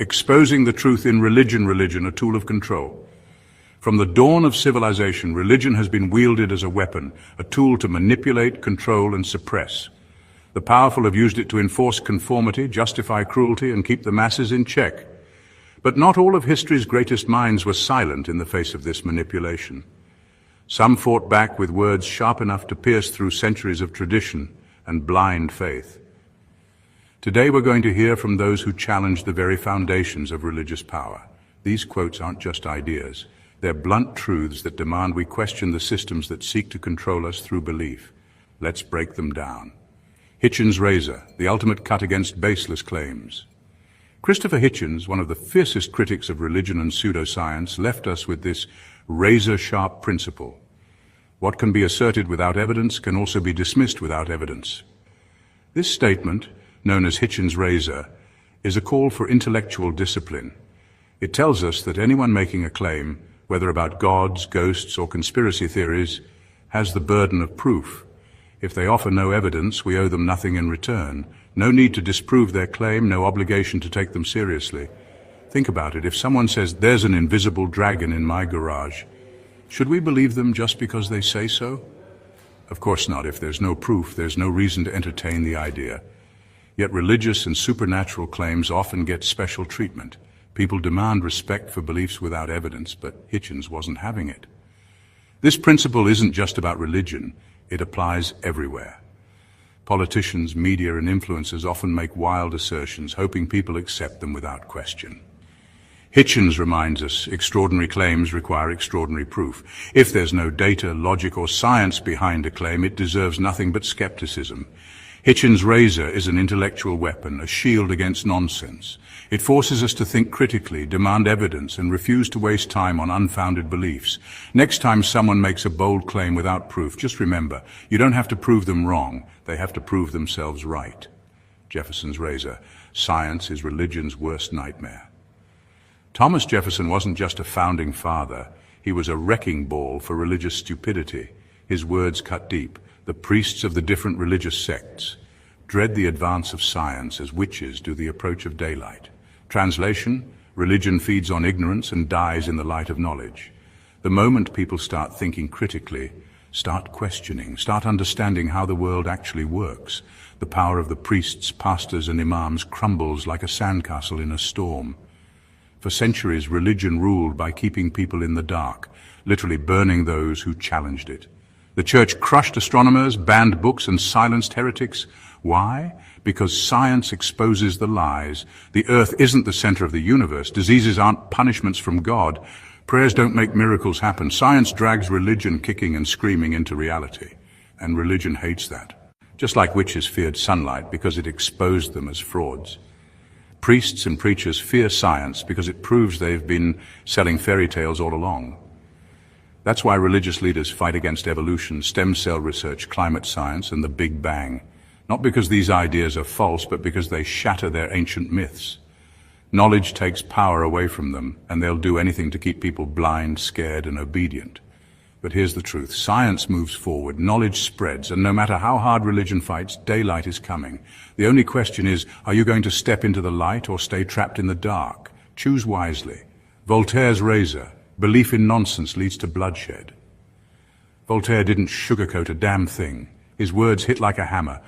Exposing the truth in religion, a tool of control. From the dawn of civilization, religion has been wielded as a weapon, a tool to manipulate, control, and suppress. The powerful have used it to enforce conformity, justify cruelty, and keep the masses in check. But not all of history's greatest minds were silent in the face of this manipulation. Some fought back with words sharp enough to pierce through centuries of tradition and blind faith. Today we're going to hear from those who challenge the very foundations of religious power. These quotes aren't just ideas. They're blunt truths that demand we question the systems that seek to control us through belief. Let's break them down. Hitchens' razor, the ultimate cut against baseless claims. Christopher Hitchens, one of the fiercest critics of religion and pseudoscience, left us with this razor-sharp principle. What can be asserted without evidence can also be dismissed without evidence. This statement, known as Hitchens' razor, is a call for intellectual discipline. It tells us that anyone making a claim, whether about gods, ghosts, or conspiracy theories, has the burden of proof. If they offer no evidence, we owe them nothing in return. No need to disprove their claim, no obligation to take them seriously. Think about it. If someone says, "There's an invisible dragon in my garage," should we believe them just because they say so? Of course not. If there's no proof, there's no reason to entertain the idea. Yet religious and supernatural claims often get special treatment. People demand respect for beliefs without evidence, but Hitchens wasn't having it. This principle isn't just about religion. It applies everywhere. Politicians, media, and influencers often make wild assertions, hoping people accept them without question. Hitchens reminds us, extraordinary claims require extraordinary proof. If there's no data, logic, or science behind a claim, it deserves nothing but skepticism. Hitchens' razor is an intellectual weapon, a shield against nonsense. It forces us to think critically, demand evidence, and refuse to waste time on unfounded beliefs. Next time someone makes a bold claim without proof, just remember, you don't have to prove them wrong, they have to prove themselves right. Jefferson's razor. Science is religion's worst nightmare. Thomas Jefferson wasn't just a founding father, he was a wrecking ball for religious stupidity. His words cut deep. The priests of the different religious sects dread the advance of science as witches do the approach of daylight. Translation: religion feeds on ignorance and dies in the light of knowledge. The moment people start thinking critically, start questioning, start understanding how the world actually works, the power of the priests, pastors, and imams crumbles like a sandcastle in a storm. For centuries, religion ruled by keeping people in the dark, literally burning those who challenged it. The church crushed astronomers, banned books, and silenced heretics. Why? Because science exposes the lies. The earth isn't the center of the universe. Diseases aren't punishments from God. Prayers don't make miracles happen. Science drags religion kicking and screaming into reality. And religion hates that. Just like witches feared sunlight because it exposed them as frauds. Priests and preachers fear science because it proves they've been selling fairy tales all along. That's why religious leaders fight against evolution, stem cell research, climate science, and the Big Bang. Not because these ideas are false, but because they shatter their ancient myths. Knowledge takes power away from them, and they'll do anything to keep people blind, scared, and obedient. But here's the truth. Science moves forward, knowledge spreads, and no matter how hard religion fights, daylight is coming. The only question is, are you going to step into the light or stay trapped in the dark? Choose wisely. Voltaire's razor. Belief in nonsense leads to bloodshed. Voltaire didn't sugarcoat a damn thing. His words hit like a hammer.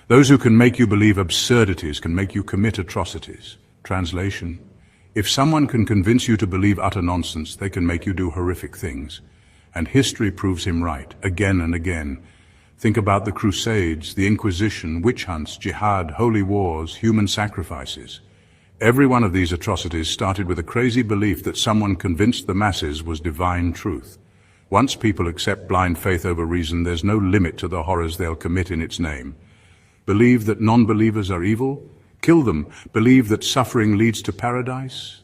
Those who can make you believe absurdities can make you commit atrocities. Translation: if someone can convince you to believe utter nonsense, they can make you do horrific things. And history proves him right, again and again. Think about the Crusades, the Inquisition, witch hunts, jihad, holy wars, human sacrifices. Every one of these atrocities started with a crazy belief that someone convinced the masses was divine truth. Once people accept blind faith over reason, there's no limit to the horrors they'll commit in its name. Believe that non-believers are evil? Kill them. Believe that suffering leads to paradise?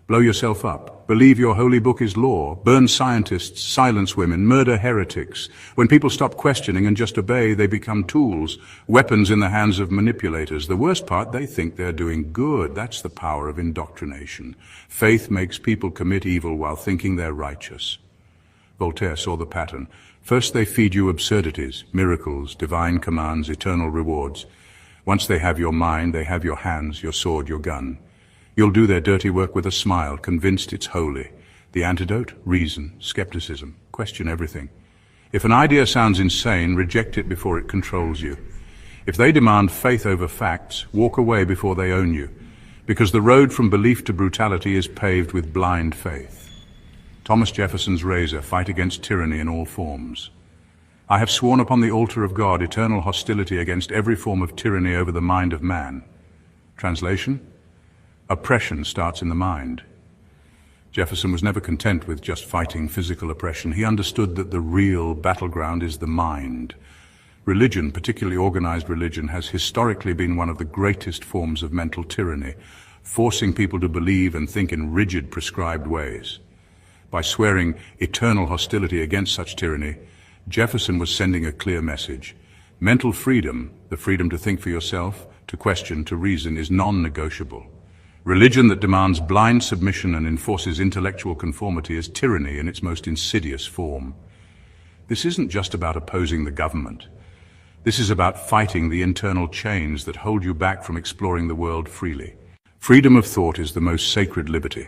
Blow yourself up. Believe your holy book is law. Burn scientists, silence women, murder heretics. When people stop questioning and just obey, they become tools, weapons in the hands of manipulators. The worst part, they think they're doing good. That's the power of indoctrination. Faith makes people commit evil while thinking they're righteous. Voltaire saw the pattern. First they feed you absurdities, miracles, divine commands, eternal rewards. Once they have your mind, they have your hands, your sword, your gun. You'll do their dirty work with a smile, convinced it's holy. The antidote? Reason, skepticism, question everything. If an idea sounds insane, reject it before it controls you. If they demand faith over facts, walk away before they own you, because the road from belief to brutality is paved with blind faith. Thomas Jefferson's razor, fight against tyranny in all forms. I have sworn upon the altar of God eternal hostility against every form of tyranny over the mind of man. Translation? Oppression starts in the mind. Jefferson was never content with just fighting physical oppression. He understood that the real battleground is the mind. Religion, particularly organized religion, has historically been one of the greatest forms of mental tyranny, forcing people to believe and think in rigid, prescribed ways. By swearing eternal hostility against such tyranny, Jefferson was sending a clear message. Mental freedom, the freedom to think for yourself, to question, to reason, is non-negotiable. Religion that demands blind submission and enforces intellectual conformity is tyranny in its most insidious form. This isn't just about opposing the government. This is about fighting the internal chains that hold you back from exploring the world freely. Freedom of thought is the most sacred liberty.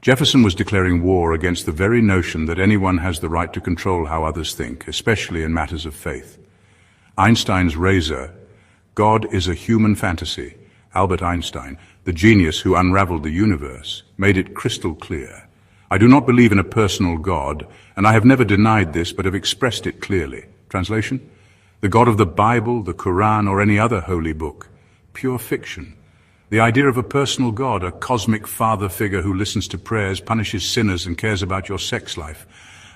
Jefferson was declaring war against the very notion that anyone has the right to control how others think, especially in matters of faith. Einstein's razor, God is a human fantasy. Albert Einstein, the genius who unraveled the universe, made it crystal clear. I do not believe in a personal God, and I have never denied this, but have expressed it clearly. Translation? The God of the Bible, the Quran, or any other holy book. Pure fiction. The idea of a personal God, a cosmic father figure who listens to prayers, punishes sinners, and cares about your sex life.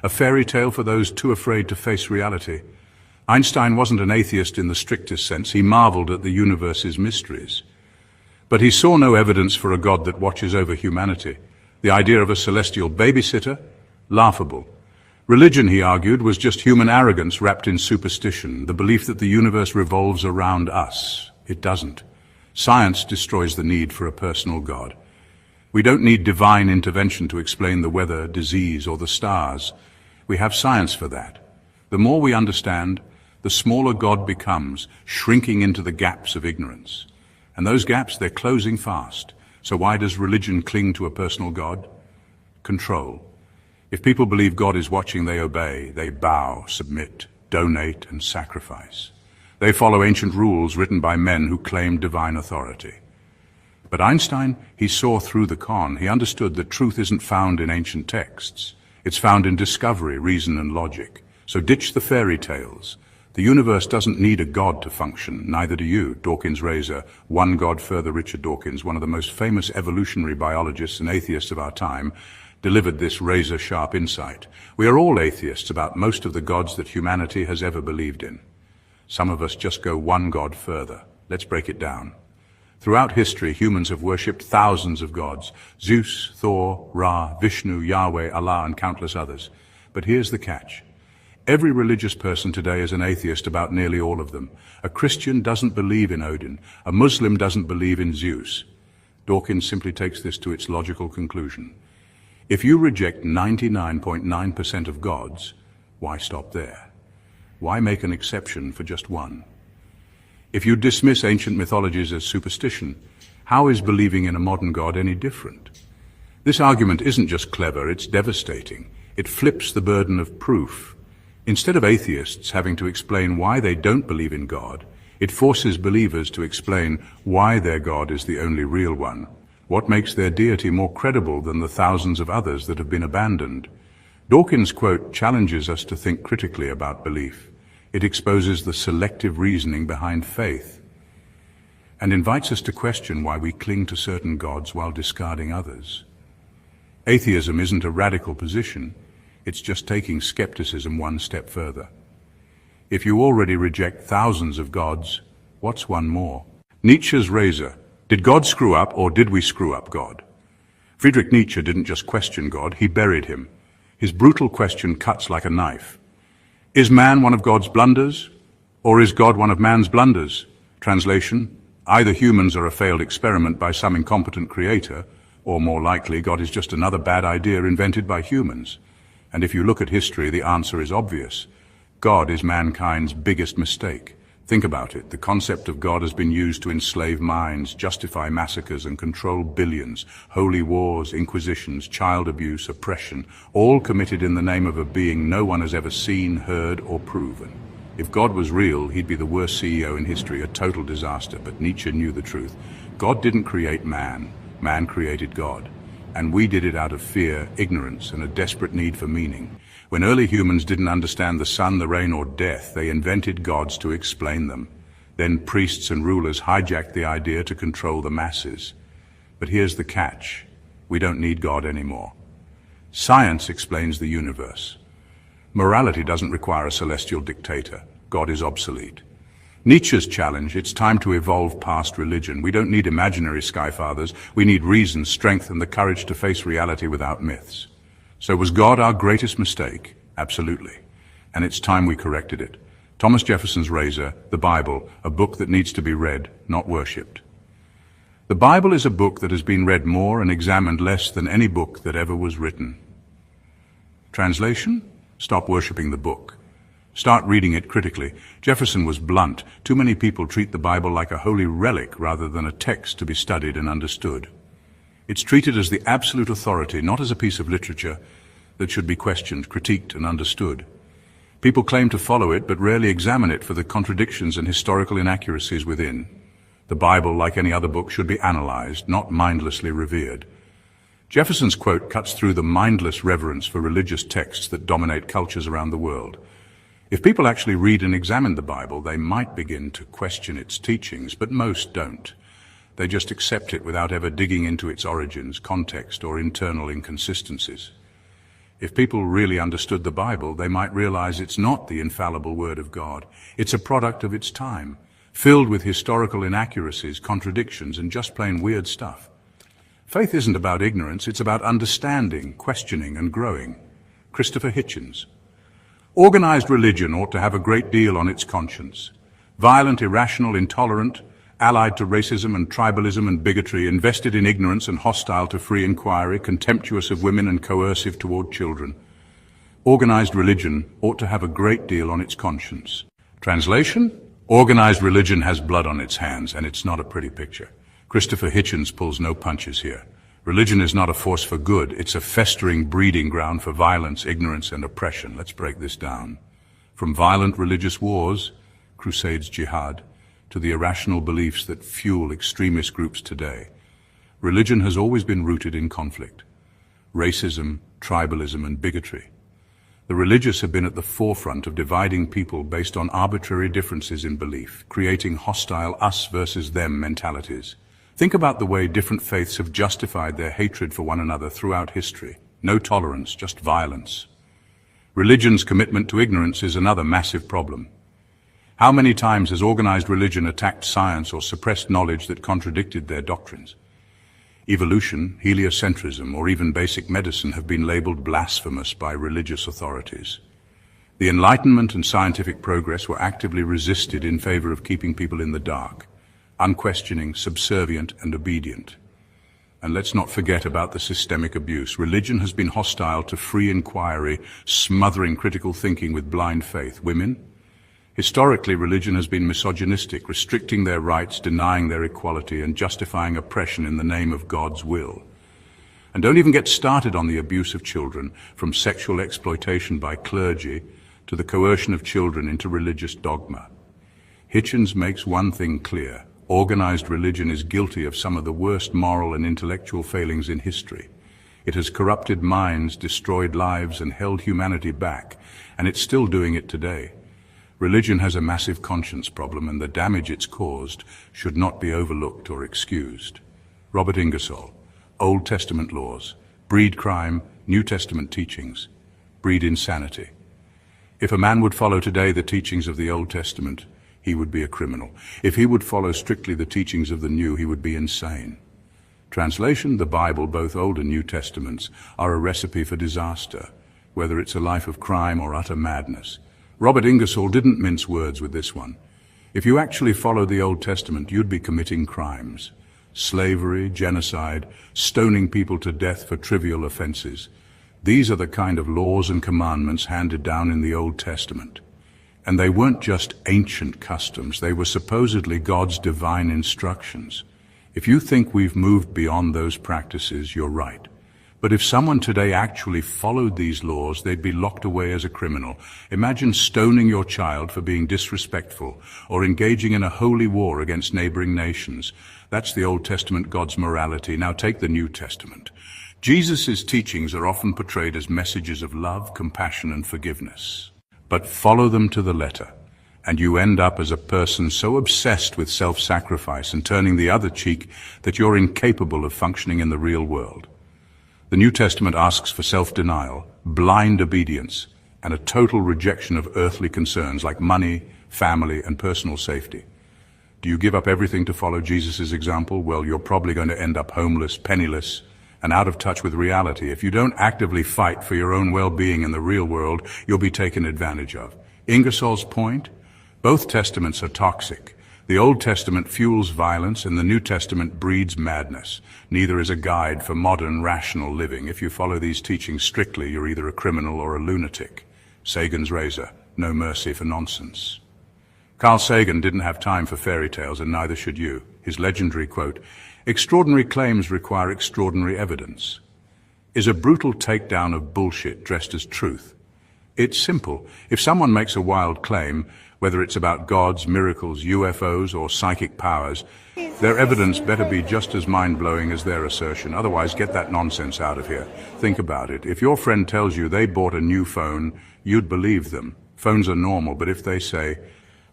A fairy tale for those too afraid to face reality. Einstein wasn't an atheist in the strictest sense. He marveled at the universe's mysteries. But he saw no evidence for a God that watches over humanity. The idea of a celestial babysitter? Laughable. Religion, he argued, was just human arrogance wrapped in superstition, the belief that the universe revolves around us. It doesn't. Science destroys the need for a personal God. We don't need divine intervention to explain the weather, disease, or the stars. We have science for that. The more we understand, the smaller God becomes, shrinking into the gaps of ignorance. And those gaps, they're closing fast. So why does religion cling to a personal God? Control. If people believe God is watching, they obey, they bow, submit, donate, and sacrifice. They follow ancient rules written by men who claimed divine authority. But Einstein, he saw through the con. He understood that truth isn't found in ancient texts. It's found in discovery, reason, and logic. So ditch the fairy tales. The universe doesn't need a God to function, neither do you. Dawkins' razor, One God Further. Richard Dawkins, one of the most famous evolutionary biologists and atheists of our time, delivered this razor-sharp insight. We are all atheists about most of the gods that humanity has ever believed in. Some of us just go one God further. Let's break it down. Throughout history, humans have worshipped thousands of gods: Zeus, Thor, Ra, Vishnu, Yahweh, Allah, and countless others. But here's the catch. Every religious person today is an atheist about nearly all of them. A Christian doesn't believe in Odin. A Muslim doesn't believe in Zeus. Dawkins simply takes this to its logical conclusion. If you reject 99.9% of gods, why stop there? Why make an exception for just one? If you dismiss ancient mythologies as superstition, how is believing in a modern God any different? This argument isn't just clever, it's devastating. It flips the burden of proof. Instead of atheists having to explain why they don't believe in God, it forces believers to explain why their God is the only real one. What makes their deity more credible than the thousands of others that have been abandoned? Dawkins' quote challenges us to think critically about belief. It exposes the selective reasoning behind faith and invites us to question why we cling to certain gods while discarding others. Atheism isn't a radical position. It's just taking skepticism one step further. If you already reject thousands of gods, what's one more? Nietzsche's razor. Did God screw up, or did we screw up God? Friedrich Nietzsche didn't just question God, he buried him. His brutal question cuts like a knife. Is man one of God's blunders, or is God one of man's blunders? Translation: either humans are a failed experiment by some incompetent creator, or more likely, God is just another bad idea invented by humans. And if you look at history, the answer is obvious. God is mankind's biggest mistake. Think about it. The concept of God has been used to enslave minds, justify massacres, and control billions. Holy wars, inquisitions, child abuse, oppression, all committed in the name of a being no one has ever seen, heard, or proven. If God was real, he'd be the worst CEO in history, a total disaster. But Nietzsche knew the truth. God didn't create man. Man created God. And we did it out of fear, ignorance, and a desperate need for meaning. When early humans didn't understand the sun, the rain, or death, they invented gods to explain them. Then priests and rulers hijacked the idea to control the masses. But here's the catch. We don't need God anymore. Science explains the universe. Morality doesn't require a celestial dictator. God is obsolete. Nietzsche's challenge, it's time to evolve past religion. We don't need imaginary skyfathers. We need reason, strength, and the courage to face reality without myths. So was God our greatest mistake? Absolutely. And it's time we corrected it. Thomas Jefferson's razor, the Bible, a book that needs to be read, not worshipped. The Bible is a book that has been read more and examined less than any book that ever was written. Translation? Stop worshipping the book. Start reading it critically. Jefferson was blunt. Too many people treat the Bible like a holy relic rather than a text to be studied and understood. It's treated as the absolute authority, not as a piece of literature that should be questioned, critiqued, and understood. People claim to follow it, but rarely examine it for the contradictions and historical inaccuracies within. The Bible, like any other book, should be analyzed, not mindlessly revered. Jefferson's quote cuts through the mindless reverence for religious texts that dominate cultures around the world. If people actually read and examine the Bible, they might begin to question its teachings, but most don't. They just accept it without ever digging into its origins, context, or internal inconsistencies. If people really understood the Bible, they might realize it's not the infallible Word of God. It's a product of its time, filled with historical inaccuracies, contradictions, and just plain weird stuff. Faith isn't about ignorance, it's about understanding, questioning, and growing. Christopher Hitchens. Organized religion ought to have a great deal on its conscience. Violent, irrational, intolerant, allied to racism and tribalism and bigotry, invested in ignorance and hostile to free inquiry, contemptuous of women and coercive toward children. Organized religion ought to have a great deal on its conscience. Translation? Organized religion has blood on its hands, and it's not a pretty picture. Christopher Hitchens pulls no punches here. Religion is not a force for good, it's a festering breeding ground for violence, ignorance, and oppression. Let's break this down. From violent religious wars, crusades, jihad, to the irrational beliefs that fuel extremist groups today. Religion has always been rooted in conflict. Racism, tribalism, and bigotry. The religious have been at the forefront of dividing people based on arbitrary differences in belief, creating hostile us versus them mentalities. Think about the way different faiths have justified their hatred for one another throughout history. No tolerance, just violence. Religion's commitment to ignorance is another massive problem. How many times has organized religion attacked science or suppressed knowledge that contradicted their doctrines? Evolution, heliocentrism, or even basic medicine have been labeled blasphemous by religious authorities. The Enlightenment and scientific progress were actively resisted in favor of keeping people in the dark, unquestioning, subservient, and obedient. And let's not forget about the systemic abuse. Religion has been hostile to free inquiry, smothering critical thinking with blind faith. Women? Historically, religion has been misogynistic, restricting their rights, denying their equality, and justifying oppression in the name of God's will. And don't even get started on the abuse of children, from sexual exploitation by clergy to the coercion of children into religious dogma. Hitchens makes one thing clear. Organized religion is guilty of some of the worst moral and intellectual failings in history. It has corrupted minds, destroyed lives, and held humanity back, and it's still doing it today. Religion has a massive conscience problem, and the damage it's caused should not be overlooked or excused. Robert Ingersoll. Old Testament laws breed crime, New Testament teachings breed insanity. If a man would follow today the teachings of the Old Testament, he would be a criminal. If he would follow strictly the teachings of the New, he would be insane. Translation: the Bible, both Old and New Testaments, are a recipe for disaster, whether it's a life of crime or utter madness. Robert Ingersoll didn't mince words with this one. If you actually followed the Old Testament, you'd be committing crimes. Slavery, genocide, stoning people to death for trivial offenses. These are the kind of laws and commandments handed down in the Old Testament. And they weren't just ancient customs, they were supposedly God's divine instructions. If you think we've moved beyond those practices, you're right. But if someone today actually followed these laws, they'd be locked away as a criminal. Imagine stoning your child for being disrespectful or engaging in a holy war against neighboring nations. That's the Old Testament God's morality. Now take the New Testament. Jesus' teachings are often portrayed as messages of love, compassion, and forgiveness. But follow them to the letter, and you end up as a person so obsessed with self-sacrifice and turning the other cheek that you're incapable of functioning in the real world. The New Testament asks for self-denial, blind obedience, and a total rejection of earthly concerns like money, family, and personal safety. Do you give up everything to follow Jesus' example? Well, you're probably going to end up homeless, penniless, and out of touch with reality. If you don't actively fight for your own well-being in the real world, you'll be taken advantage of. Ingersoll's point? Both testaments are toxic. The Old Testament fuels violence and the New Testament breeds madness. Neither is a guide for modern, rational living. If you follow these teachings strictly, you're either a criminal or a lunatic. Sagan's razor, no mercy for nonsense. Carl Sagan didn't have time for fairy tales, and neither should you. His legendary quote, "Extraordinary claims require extraordinary evidence," is a brutal takedown of bullshit dressed as truth. It's simple. If someone makes a wild claim, whether it's about gods, miracles, UFOs, or psychic powers, their evidence better be just as mind-blowing as their assertion. Otherwise, get that nonsense out of here. Think about it. If your friend tells you they bought a new phone, you'd believe them. Phones are normal, but if they say,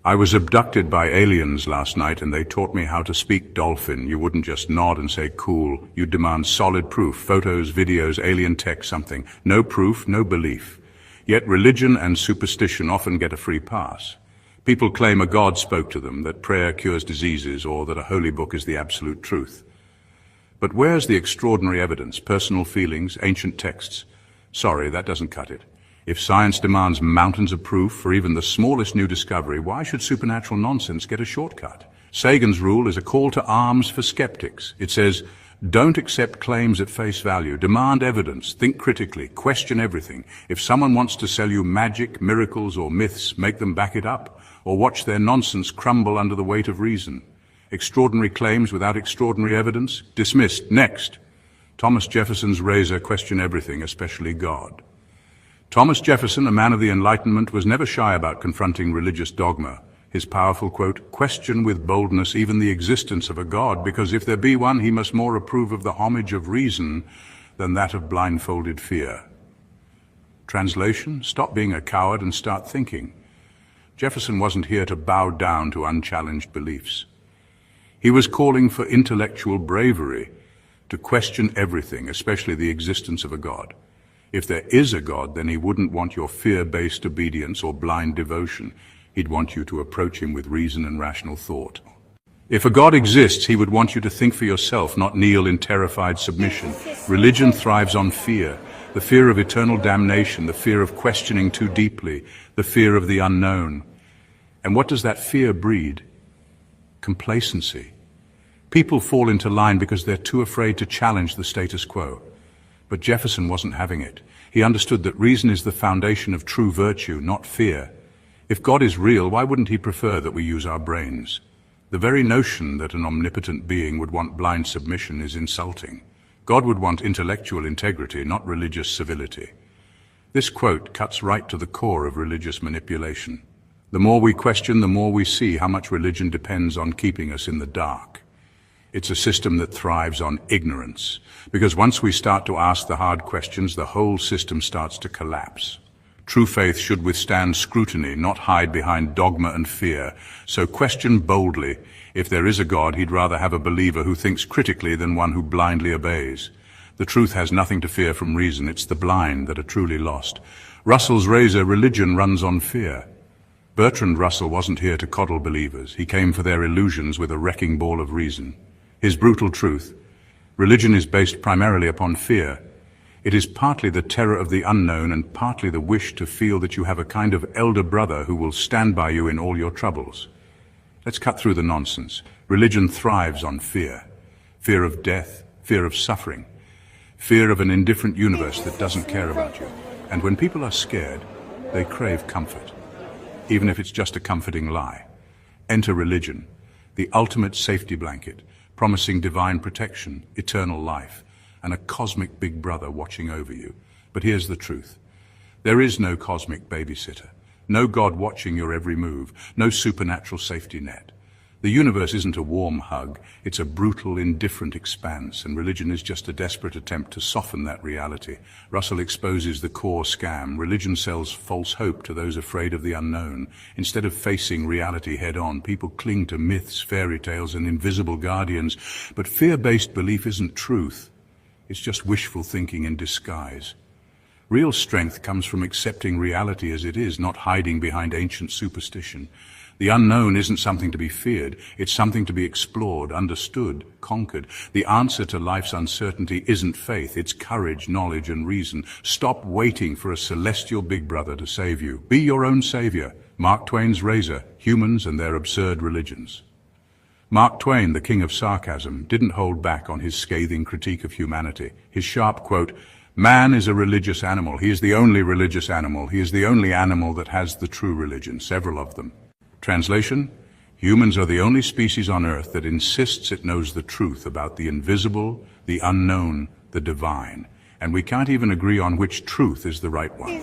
"I was abducted by aliens last night and they taught me how to speak dolphin," you wouldn't just nod and say, "Cool." You'd demand solid proof, photos, videos, alien tech, something. No proof, no belief. Yet religion and superstition often get a free pass. People claim a God spoke to them, that prayer cures diseases, or that a holy book is the absolute truth. But where's the extraordinary evidence? Personal feelings, ancient texts? Sorry, that doesn't cut it. If science demands mountains of proof for even the smallest new discovery, why should supernatural nonsense get a shortcut? Sagan's rule is a call to arms for skeptics. It says, don't accept claims at face value. Demand evidence. Think critically. Question everything. If someone wants to sell you magic, miracles, or myths, make them back it up, or watch their nonsense crumble under the weight of reason. Extraordinary claims without extraordinary evidence? Dismissed. Next. Thomas Jefferson's razor, question everything, especially God. Thomas Jefferson, a man of the Enlightenment, was never shy about confronting religious dogma. His powerful quote, "Question with boldness even the existence of a God, because if there be one, he must more approve of the homage of reason than that of blindfolded fear." Translation, stop being a coward and start thinking. Jefferson wasn't here to bow down to unchallenged beliefs. He was calling for intellectual bravery, to question everything, especially the existence of a God. If there is a God, then he wouldn't want your fear-based obedience or blind devotion. He'd want you to approach him with reason and rational thought. If a God exists, he would want you to think for yourself, not kneel in terrified submission. Religion thrives on fear, the fear of eternal damnation, the fear of questioning too deeply, the fear of the unknown. And what does that fear breed? Complacency. People fall into line because they're too afraid to challenge the status quo. But Jefferson wasn't having it. He understood that reason is the foundation of true virtue, not fear. If God is real, why wouldn't he prefer that we use our brains? The very notion that an omnipotent being would want blind submission is insulting. God would want intellectual integrity, not religious civility. This quote cuts right to the core of religious manipulation. The more we question, the more we see how much religion depends on keeping us in the dark. It's a system that thrives on ignorance, because once we start to ask the hard questions, the whole system starts to collapse. True faith should withstand scrutiny, not hide behind dogma and fear. So question boldly. If there is a God, he'd rather have a believer who thinks critically than one who blindly obeys. The truth has nothing to fear from reason. It's the blind that are truly lost. Russell's razor, religion runs on fear. Bertrand Russell wasn't here to coddle believers. He came for their illusions with a wrecking ball of reason. His brutal truth. Religion is based primarily upon fear. It is partly the terror of the unknown and partly the wish to feel that you have a kind of elder brother who will stand by you in all your troubles. Let's cut through the nonsense. Religion thrives on fear. Fear of death, fear of suffering, fear of an indifferent universe that doesn't care about you. And when people are scared, they crave comfort. even if it's just a comforting lie. Enter religion, the ultimate safety blanket, promising divine protection, eternal life, and a cosmic big brother watching over you. But here's the truth. There is no cosmic babysitter, no God watching your every move, no supernatural safety net. The universe isn't a warm hug, it's a brutal, indifferent expanse, and religion is just a desperate attempt to soften that reality. Russell exposes the core scam. Religion sells false hope to those afraid of the unknown. Instead of facing reality head-on, people cling to myths, fairy tales, and invisible guardians. But fear-based belief isn't truth. It's just wishful thinking in disguise. Real strength comes from accepting reality as it is, not hiding behind ancient superstition. The unknown isn't something to be feared, it's something to be explored, understood, conquered. The answer to life's uncertainty isn't faith, it's courage, knowledge, and reason. Stop waiting for a celestial big brother to save you. Be your own savior. Mark Twain's razor, humans and their absurd religions. Mark Twain, the king of sarcasm, didn't hold back on his scathing critique of humanity. His sharp quote, "Man is a religious animal. He is the only religious animal. He is the only animal that has the true religion, several of them." Translation: humans are the only species on Earth that insists it knows the truth about the invisible, the unknown, the divine. And we can't even agree on which truth is the right one.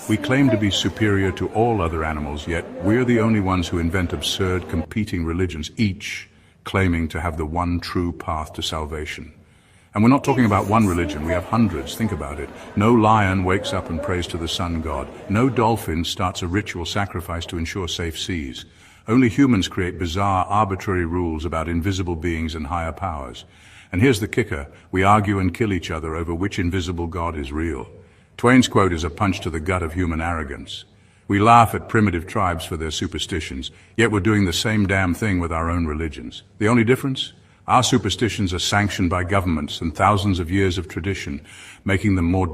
We claim to be superior to all other animals, yet we're the only ones who invent absurd, competing religions, each claiming to have the one true path to salvation. And we're not talking about one religion, we have hundreds, think about it. No lion wakes up and prays to the sun god. No dolphin starts a ritual sacrifice to ensure safe seas. Only humans create bizarre, arbitrary rules about invisible beings and higher powers. And here's the kicker, we argue and kill each other over which invisible god is real. Twain's quote is a punch to the gut of human arrogance. We laugh at primitive tribes for their superstitions, yet we're doing the same damn thing with our own religions. The only difference? Our superstitions are sanctioned by governments and thousands of years of tradition, making them more